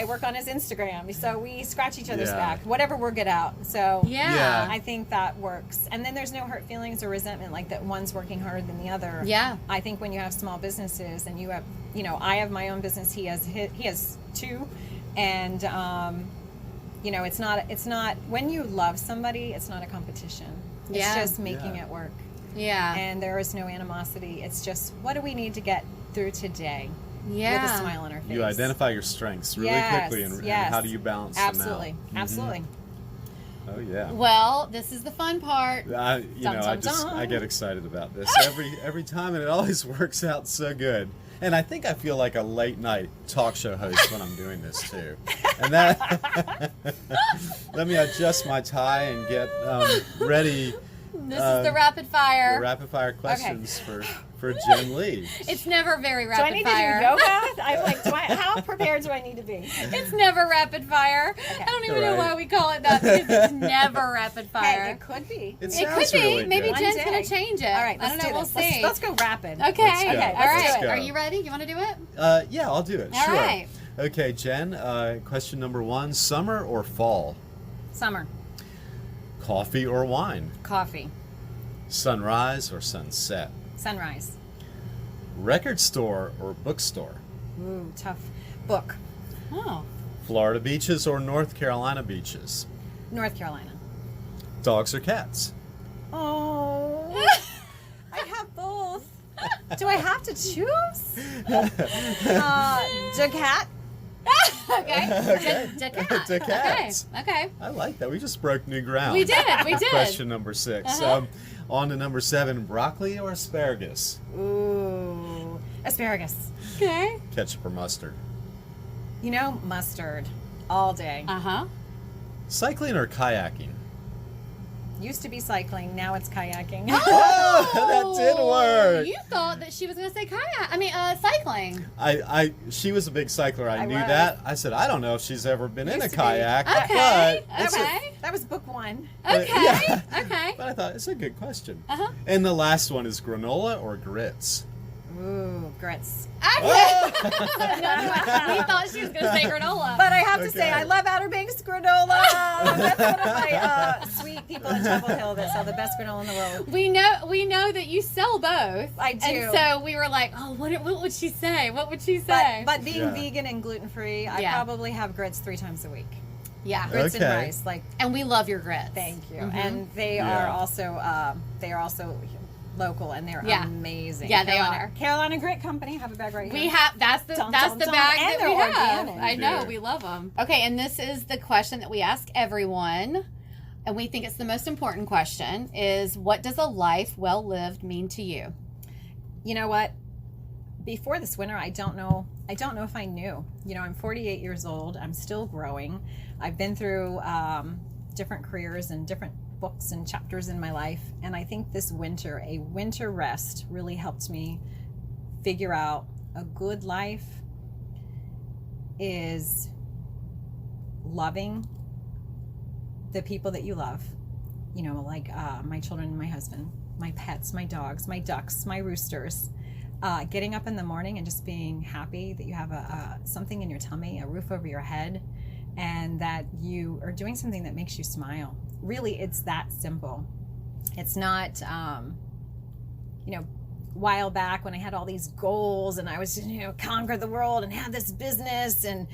work on his Instagram. So we scratch each other's Yeah. back, whatever we're good at. So Yeah. I think that works. And then there's no hurt feelings or resentment like that one's working harder than the other. Yeah. I think when you have small businesses and you have, I have my own business. He has 2. And, it's not, when you love somebody, it's not a competition. It's Yeah. just making it work. Yeah. And there is no animosity. It's just, what do we need to get through today? Yeah. With a smile on our face. You identify your strengths really Yes, quickly, and yes. how do you balance Absolutely. them out? Absolutely. Oh yeah. Well, this is the fun part. Dum, I dum. get excited about this every time, and it always works out so good. And I think I feel like a late night talk show host when I'm doing this too. And that let me adjust my tie and get ready. This is the rapid fire. The rapid fire questions for Jen Lee. It's never very Do rapid I need fire. to do yoga? I'm like, how prepared do I need to be? It's never rapid fire. I don't even know Right. why we call it that, because it's never rapid Hey, fire. it could be. It It sounds could be. really Maybe good. Jen's One going day. to change it. All right, I let's don't know. do We'll this. see. Let's go rapid. Okay. Let's go. Okay. Let's All right. do it. Are you ready? You want to do it? Yeah, I'll do it. All Sure. right. Okay, Jen. Question number 1: summer or fall? Summer. Coffee or wine? Coffee. Sunrise or sunset? Sunrise. Record store or bookstore? Ooh, tough. Book. Oh. Florida beaches or North Carolina beaches? North Carolina. Dogs or cats? Oh. I have both. Do I have to choose? The cat. Okay. Okay. Cat. To cats. Okay. I like that. We just broke new ground. We did. We did. Question number 6. Uh-huh. On to number 7: broccoli or asparagus? Ooh. Asparagus. Okay. Ketchup or mustard? Mustard. All day. Uh-huh. Cycling or kayaking? Used to be cycling. Now it's kayaking. Oh, that did work. You thought that she was going to say cycling. She was a big cycler. I knew was. that. I said, I don't know if she's ever been in a Used to be. kayak, Okay. but it's a- Okay. That was book 1. Okay. yeah. Okay. But I thought it's a good question. Uh-huh. And the last one is granola or grits? Ooh, grits. Okay. We thought she was going to say granola. But I have to say, Okay. I love Outer Banks granola. That's one of my sweet people in Chapel Hill that sell the best granola in the world. We know that you sell both. I do. And so we were like, oh, what would she say? What would she say? But being Yeah. vegan and gluten free, I Yeah. probably have grits 3 times a week. yeah. Grits Okay. and rice, like And we love your grits. thank you. Mhm. And they Yeah. are also local, and they're Yeah. amazing. Yeah, they are. Carolina Grit Company. Have a bag right here. We have that's the Dum, that's dum, the dum. bag And that they're we have. organic. I know Yeah. we love them. Okay, and this is the question that we ask everyone, and we think it's the most important question: is what does a life well lived mean to you? You know what? Before this winter, I don't know if I knew. I'm 48 years old. I'm still growing. I've been through different careers and different books and chapters in my life. And I think this winter, a winter rest, really helped me figure out a good life is loving the people that you love. Like my children and my husband, my pets, my dogs, my ducks, my roosters. Getting up in the morning and just being happy that you have something in your tummy, a roof over your head, and that you are doing something that makes you smile. Really, it's that simple. It's not, while back when I had all these goals and I was, conquer the world and have this business and,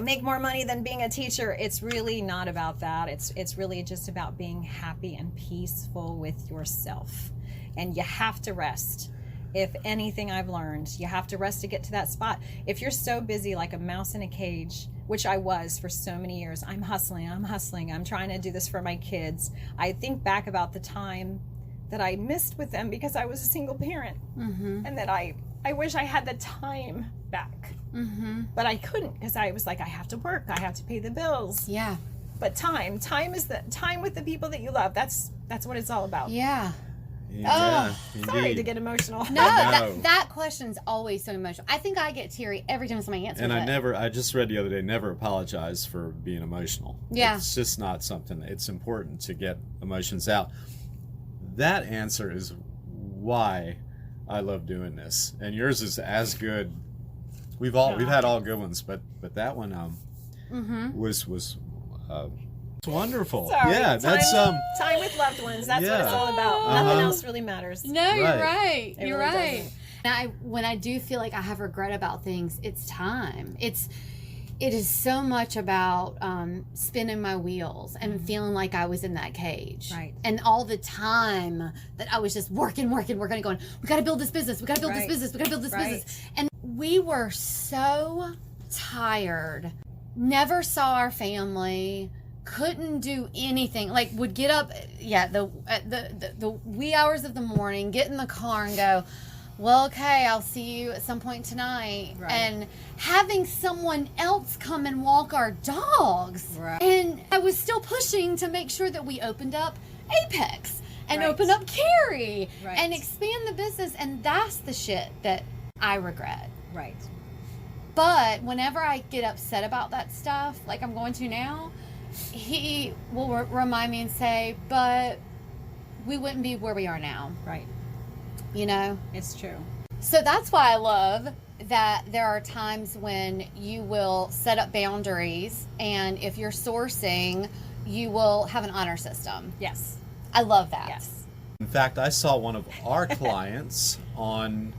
make more money than being a teacher. It's really not about that. It's really just about being happy and peaceful with yourself. And you have to rest. If anything I've learned, you have to rest to get to that spot. If you're so busy like a mouse in a cage, which I was for so many years, I'm hustling, I'm trying to do this for my kids. I think back about the time that I missed with them because I was a single parent, and that I wish I had the time back, but I couldn't because I was like, I have to work, I have to pay the bills. Yeah. But time is the time with the people that you love. That's what it's all about. Yeah. Yeah, Sorry indeed. to get emotional. No, that question's always so emotional. I think I get teary every time somebody answers And it. I just read the other day, never apologize for being emotional. Yeah. It's just not something, it's important to get emotions out. That answer is why I love doing this. And yours is as good. We've had all good ones, but that one was it's wonderful. Sorry. Yeah, that's time with loved ones. That's what it's all about. Nothing else really matters. No, you're right. It You're really right. And when I do feel like I have regret about things, it's time. It is so much about spinning my wheels and feeling like I was in that cage. Right. And all the time that I was just working, and going, we got to build this business. We got to build this business. We got to build this business. And we were so tired. Never saw our family. Couldn't do anything. Like, would get up, the wee hours of the morning, get in the car and go, well, okay, I'll see you at some point tonight. Right. And having someone else come and walk our dogs. Right. And I was still pushing to make sure that we opened up Apex and Right. open up Carrie Right. and expand the business. And that's the shit that I regret. Right. But whenever I get upset about that stuff, like I'm going to now, he will remind me and say, but we wouldn't be where we are now. Right. It's true. So that's why I love that there are times when you will set up boundaries, and if you're sourcing, you will have an honor system. Yes. I love that. Yes. in fact, I saw one of our clients on,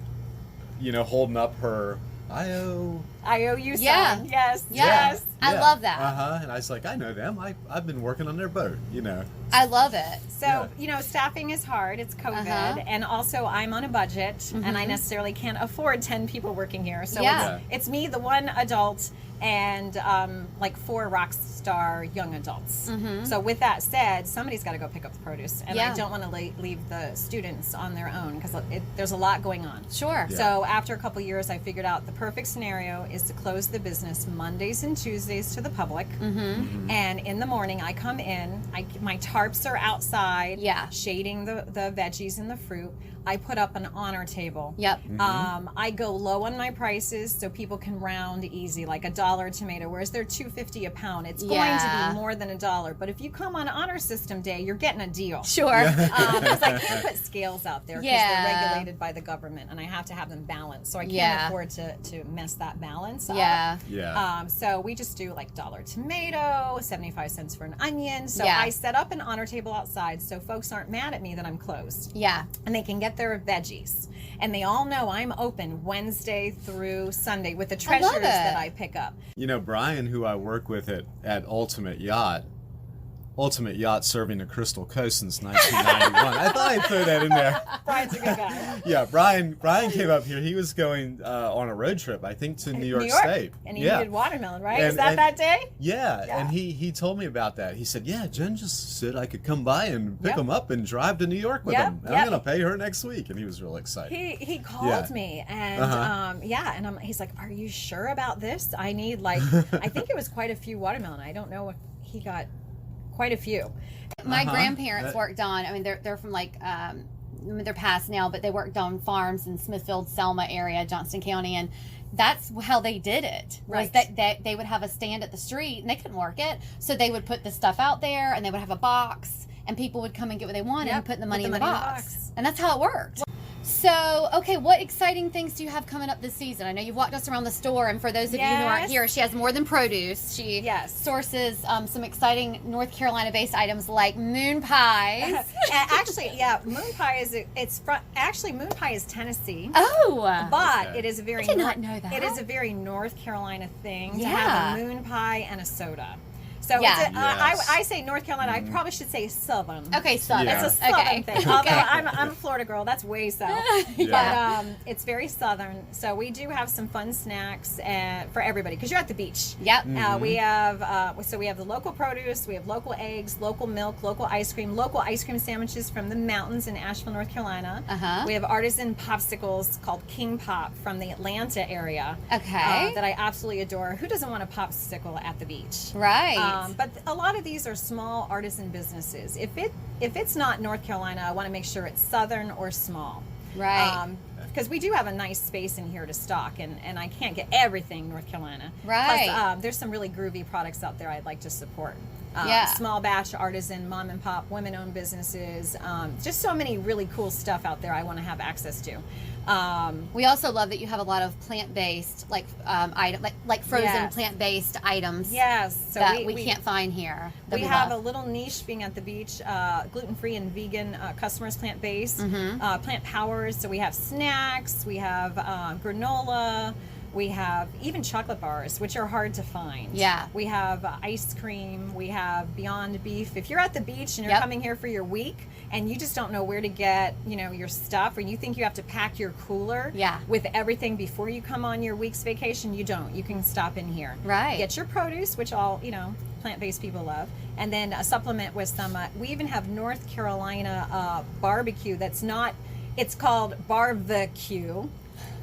holding up her IOU sign. Yeah. Yes. Yeah. Yes. I love that. And I was like, I know them. I've been working on their boat. I love it. So, staffing is hard. It's COVID. And also I'm on a budget and I necessarily can't afford 10 people working here. So it's me, the one adult, and like 4 rock star young adults. So with that said, somebody's got to go pick up the produce. And I don't want to leave the students on their own because there's a lot going on. Sure. Yeah. So after a couple years, I figured out the perfect scenario is to close the business Mondays and Tuesdays to the public. And in the morning, I come in. My tarps are outside, shading the veggies and the fruit. I put up an honor table. Yep. I go low on my prices so people can round easy, like $1 a tomato, whereas they're $2.50 a pound. It's going to be more than $1. But if you come on honor system day, you're getting a deal. Sure. Because I can't put scales out there because they're regulated by the government, and I have to have them balanced. So I can't afford to mess that balance up. Yeah. So we just do like $1 tomato, 75 cents for an onion. So I set up an honor table outside so folks aren't mad at me that I'm closed. Yeah. And they can get their veggies. And they all know I'm open Wednesday through Sunday with the treasures that I pick up. Brian, who I work with at Ultimate Yacht serving the Crystal Coast since 1991. I thought I'd throw that in there. Brian's a good guy. Yeah, Brian came up here. He was going on a road trip, I think, to New York State. And he needed watermelon, right? And, Is that day? Yeah, and he told me about that. He said, Jen just said I could come by and pick them up and drive to New York with them. And I'm going to pay her next week. And he was real excited. He called me and he's like, are you sure about this? I need I think it was quite a few watermelon. I don't know if he got quite a few. My grandparents worked on, they're from they're past now, but they worked on farms in Smithfield, Selma area, Johnston County, and that's how they did it. Was that they would have a stand at the street and they couldn't work it, so they would put the stuff out there and they would have a box and people would come and get what they wanted and put the money in the box. And that's how it worked. So, okay, what exciting things do you have coming up this season? I know you've walked us around the store, and for those of you who aren't here, she has more than produce. She sources some exciting North Carolina-based items like moon pies. Actually, moon pie moon pie is Tennessee. Oh, but it is a very I did not know that. It is a very North Carolina thing to have a moon pie and a soda. So I say North Carolina. I probably should say Southern. Okay, Southern. It's a Southern thing. Although I'm a Florida girl. That's way south. But it's very Southern. So we do have some fun snacks for everybody because you're at the beach. Yep. We have we have the local produce. We have local eggs, local milk, local ice cream sandwiches from the mountains in Asheville, North Carolina. We have artisan popsicles called King Pop from the Atlanta area. Okay. That I absolutely adore. Who doesn't want a popsicle at the beach? Right. But a lot of these are small artisan businesses. If it's not North Carolina, I want to make sure it's Southern or small. Right. Because we do have a nice space in here to stock, and I can't get everything North Carolina. Right. Plus, there's some really groovy products out there I'd like to support. Small batch, artisan, mom and pop, women-owned businesses. Just so many really cool stuff out there I want to have access to. We also love that you have a lot of plant-based, like frozen plant-based items. Yes, so that we can't find here. We have a little niche being at the beach, gluten-free and vegan customers, plant-based, plant powers. So we have snacks, we have granola. We have even chocolate bars, which are hard to find. Yeah. We have ice cream. We have Beyond Beef. If you're at the beach and you're coming here for your week and you just don't know where to get, your stuff, or you think you have to pack your cooler with everything before you come on your week's vacation, you don't. You can stop in here. Right. Get your produce, which all, plant-based people love, and then supplement with some, we even have North Carolina barbecue that's not, it's called barbecue.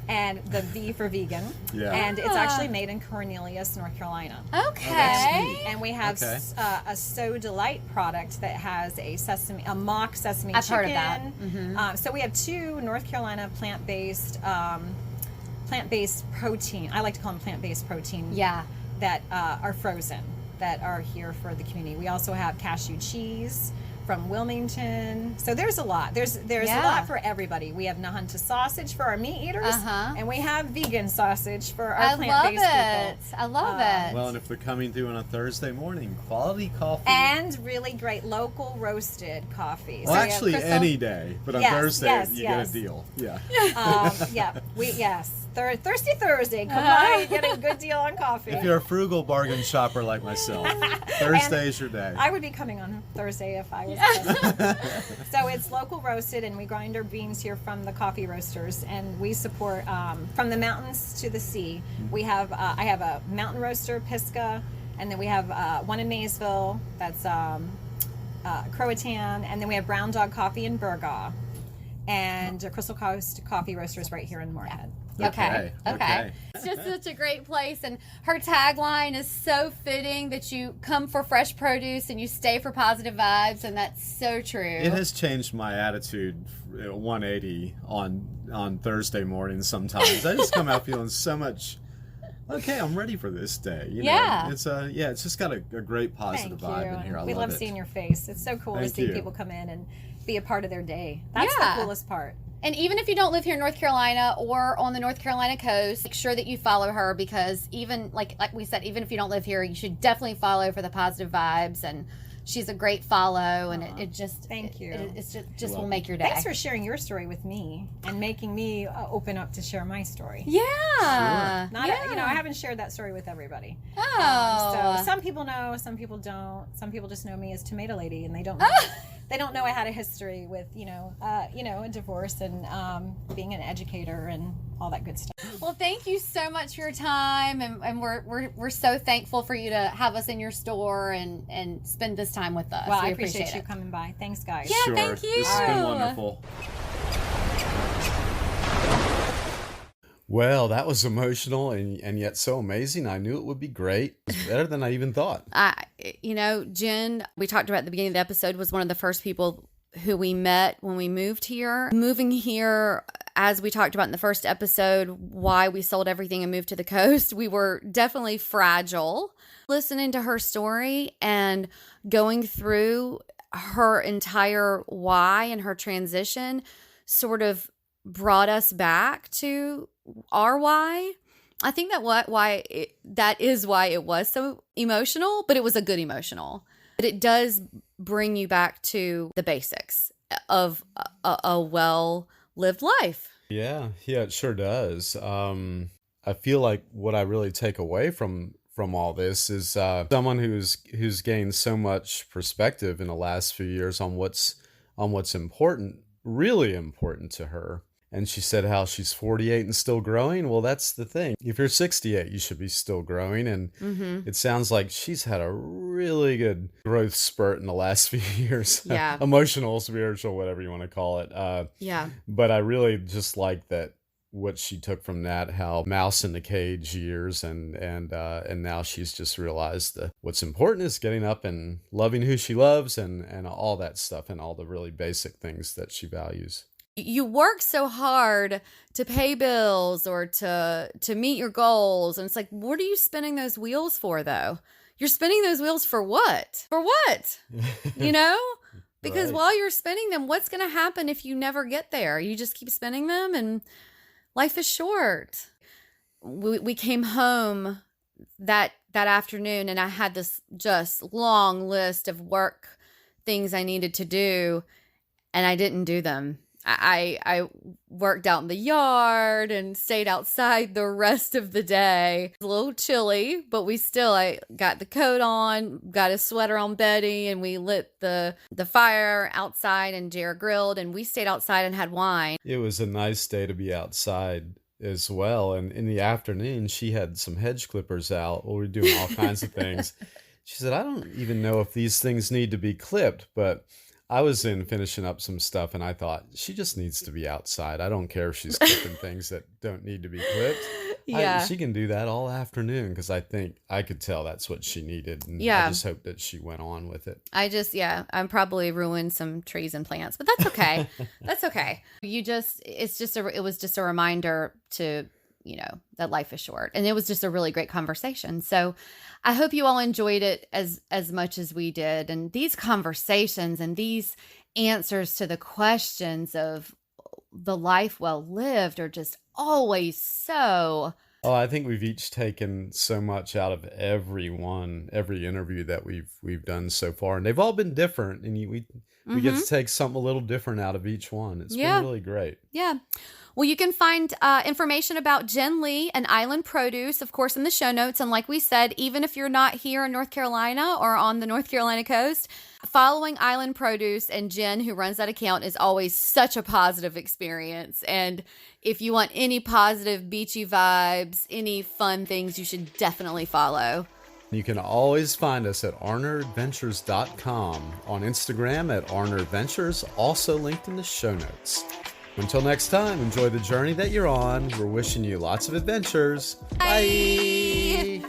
And the V for vegan. Yeah. And it's actually made in Cornelius, North Carolina. Okay. And we have a So Delight product that has a mock sesame I've chicken. heard of that. Mm-hmm. So we have 2 North Carolina plant-based protein. I like to call them plant-based protein. Yeah. That are frozen, that are here for the community. We also have cashew cheese from Wilmington. So there's a lot. There's a lot for everybody. We have Nahunta sausage for our meat eaters, and we have vegan sausage for our plant-based people. I love it. Well, and if they're coming through on a Thursday morning, quality coffee. And really great local roasted coffee. Well, so actually any day, but on Thursday you get a deal. Yeah. Thirsty Thursday. Come by and get a good deal on coffee. If you're a frugal bargain shopper like myself, Thursday is your day. I would be coming on Thursday if I was. So it's local roasted, and we grind our beans here from the coffee roasters, and we support from the mountains to the sea. We have I have a mountain roaster, Pisgah, and then we have one in Maysville. That's Croatan, and then we have Brown Dog Coffee in Burgaw, and Crystal Coast Coffee Roasters right here in Moorhead. Okay. It's just such a great place, and her tagline is so fitting, that you come for fresh produce and you stay for positive vibes, and that's so true. It has changed my attitude 180 on Thursday mornings sometimes. I just come out feeling so much okay, I'm ready for this day. It's just got a great positive vibe in here. We love seeing your face. It's so cool to see people come in and be a part of their day. That's the coolest part. And even if you don't live here in North Carolina or on the North Carolina coast, make sure that you follow her, because even like we said, even if you don't live here, you should definitely follow for the positive vibes. And she's a great follow, and it just thank you. It just will make your day. Thanks for sharing your story with me and making me open up to share my story. Yeah, sure. I haven't shared that story with everybody. So some people know, some people don't. Some people just know me as Tomato Lady, and they don't know. They don't know I had a history with, a divorce and being an educator and all that good stuff. Well, thank you so much for your time, and we're so thankful for you to have us in your store and spend this time with us. Well, I appreciate you coming by. Thanks, guys. Yeah, thank you. This has been wonderful. Well, that was emotional and yet so amazing. I knew it would be great. It was better than I even thought. Jen, we talked about at the beginning of the episode, was one of the first people who we met when we moved here. Moving here, as we talked about in the first episode, why we sold everything and moved to the coast, we were definitely fragile. Listening to her story and going through her entire why and her transition sort of brought us back to our why. I think that is why it was so emotional, but it was a good emotional. But it does bring you back to the basics of a well-lived life. Yeah, it sure does. I feel like what I really take away from all this is someone who's gained so much perspective in the last few years on what's important, really important to her. And she said how she's 48 and still growing. Well, that's the thing. If you're 68, you should be still growing. And it sounds like she's had a really good growth spurt in the last few years. Yeah. Emotional, spiritual, whatever you want to call it. Yeah. But I really just like that, what she took from that, how mouse in the cage years, and now she's just realized that what's important is getting up and loving who she loves and all that stuff and all the really basic things that she values. You work so hard to pay bills or to meet your goals. And it's like, what are you spinning those wheels for, though? You're spinning those wheels for what? For what? You know? Because Right. while you're spinning them, what's going to happen if you never get there? You just keep spinning them, and life is short. We came home that afternoon, and I had this just long list of work things I needed to do, and I didn't do them. I worked out in the yard and stayed outside the rest of the day. It was a little chilly, but I got the coat on, got a sweater on Betty, and we lit the fire outside, and Jared grilled, and we stayed outside and had wine. It was a nice day to be outside as well. And in the afternoon, she had some hedge clippers out. We were doing all kinds of things. She said, I don't even know if these things need to be clipped, but I was in finishing up some stuff, and I thought, she just needs to be outside. I don't care if she's clipping things that don't need to be clipped. Yeah. She can do that all afternoon, because I think I could tell that's what she needed. And Yeah. I just hope that she went on with it. I'm probably ruined some trees and plants, but that's okay. That's okay. It was just a reminder to, that life is short. And it was just a really great conversation. So I hope you all enjoyed it as much as we did. And these conversations and these answers to the questions of the life well lived are just always so... Oh, I think we've each taken so much out of every interview that we've done so far, and they've all been different. And we get to take something a little different out of each one. It's been really great. Yeah. Well, you can find information about Jen Lee and Island Produce, of course, in the show notes. And like we said, even if you're not here in North Carolina or on the North Carolina coast, following Island Produce and Jen, who runs that account, is always such a positive experience. And if you want any positive beachy vibes, any fun things, you should definitely follow. You can always find us at arneradventures.com, on Instagram at Arner Adventures, also linked in the show notes. Until next time, enjoy the journey that you're on. We're wishing you lots of adventures. Bye.